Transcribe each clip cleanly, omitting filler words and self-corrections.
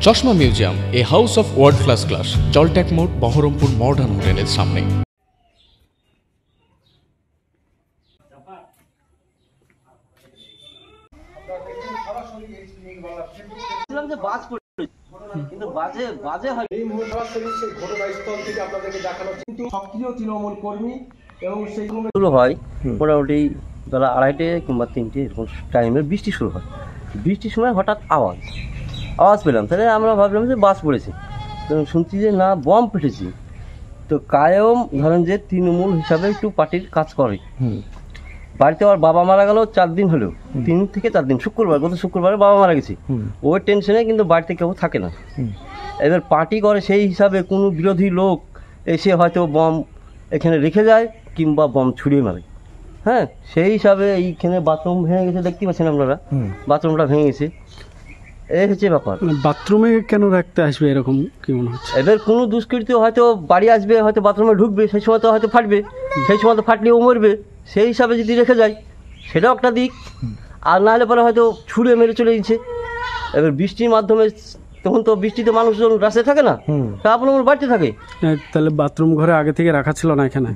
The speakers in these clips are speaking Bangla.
চশমা museum, a house of world class, জলট্যাক মোড়, বহরমপুর মডার্ন হোটেলের সামনে। শুরু হয় মোটামুটি বেলা 2:30 কিংবা 3টে এরকম টাইমে বৃষ্টি শুরু হয়। বৃষ্টির সময় হঠাৎ আওয়াজ পেলাম, তাহলে আমরা ভাবলাম যে বাস পড়েছে। তো শুনছি যে না, বম ফেটেছে। তো কায়েম ধরেন যে তৃণমূল হিসাবে একটু পার্টির কাজ করে। বাড়িতে আমার বাবা মারা গেল 4 দিন হলো, 3 থেকে 4 দিন, গত শুক্রবারে বাবা মারা গেছে। ওই টেনশনে কিন্তু বাড়িতে কেউ থাকে না। এবার পার্টি করে সেই হিসাবে কোনো বিরোধী লোক এসে হয়তো বম এখানে রেখে যায় কিংবা বম ছুড়িয়ে মারে। হ্যাঁ, সেই হিসাবে এইখানে বাথরুম ভেঙে গেছে, দেখতে পাচ্ছেন আপনারা, বাথরুমটা ভেঙে গেছে। এই হচ্ছে ব্যাপার। বাথরুমে কেন রাখতে আসবে এরকম কি মনে হচ্ছে? এবার কোনো দুষ্কৃতী হয়তো বাড়ি আসবে, হয়তো বাথরুমে ঢুকবে, সেই সময় তো হয়তো ফাটবে, সেই সময় তো ফাটলেও মরবে। সেই হিসাবে যদি রেখে যায় সেটাও একটা দিক। আর না হলে পরে হয়তো ছুঁড়ে মেরে চলে গেছে। এবার বৃষ্টির মাধ্যমে, তখন তো বৃষ্টিতে মানুষজন রাস্তায় থাকে না, তা আপনার বাড়িতে থাকে। তাহলে বাথরুম ঘরে আগে থেকে রাখা ছিল না এখানে?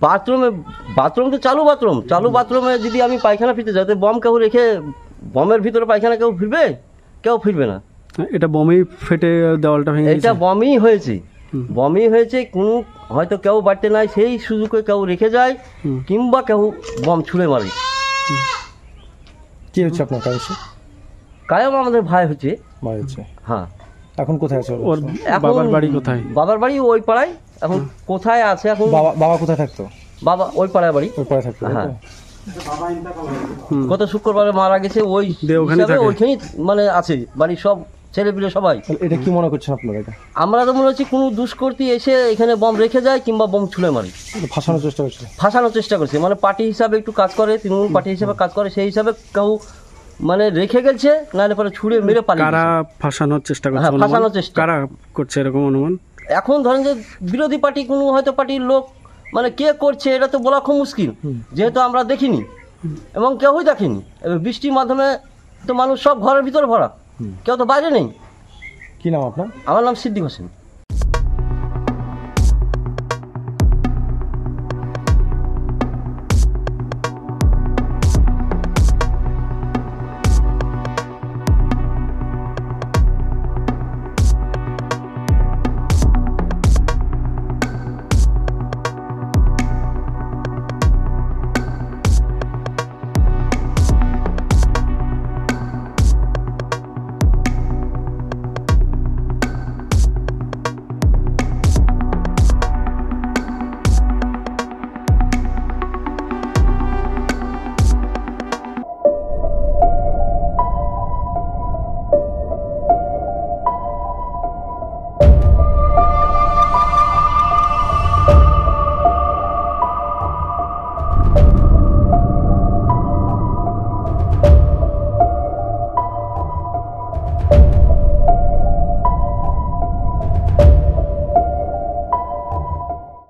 বাথরুম তো চালু বাথরুমে যদি আমি পায়খানা ফিরতে যাই, বম কেউ রেখে বমের ভিতরে পায়খানা কেউ ফিরবে না। এটা বমেই ফেটে দেওয়ালটা ভেঙে গেছে? এটা বমই হয়েছে। কোনো হয়তো কেউ বাড়িতে নাই, সেই সুযোগে কেউ রেখে যায় কিংবা কেউ বম ছুঁড়ে মারে। কি হচ্ছে আপনার কায়েম আমাদের ভাই হচ্ছে। হ্যাঁ। এখন কোথায় আছে ওর? বাবার বাড়ি কোথায়? বাবার বাড়ি ওই পাড়ায়। এখন কোথায় আছে এখন? বাবা কোথায় থাকতো? বাবা ওই পাড়ায় বাড়ি। থাকতো। হ্যাঁ, গত শুক্রবারে মারা গেছে। ওইখানেই মানে আছে বাড়ির সব ছেলেপিলে সবাই। এটা কি মনে করছেন আপনারা? আমরা তো মনে হচ্ছে কোনো দুষ্কৃতী এসে এখানে বম রেখে যায় কিংবা বম ছুঁড়ে মারে। ফাঁসানোর চেষ্টা করছে, মানে পার্টি হিসাবে একটু কাজ করে, তৃণমূল পার্টি হিসাবে কাজ করে, সেই হিসাবে কেউ মানে রেখে গেছে, নাহলে পরে ছুঁড়ে মেরে পালিয়ে। কারা ফাঁসানোর চেষ্টা করছে? ফাঁসানোর চেষ্টা কারা করছে এরকম অনুমান? এখন ধরেন যে বিরোধী পার্টি, কোনো হয়তো পার্টির লোক, মানে কে করছে এটা তো বলা খুব মুশকিল, যেহেতু আমরা দেখিনি এবং কেউই দেখেনি। এবার বৃষ্টির মাধ্যমে তো মানুষ সব ঘরের ভিতরে ভরা, কেউ তো বাইরে নেই। কি নাম আপনার? আমার নাম সিদ্দিক হোসেন।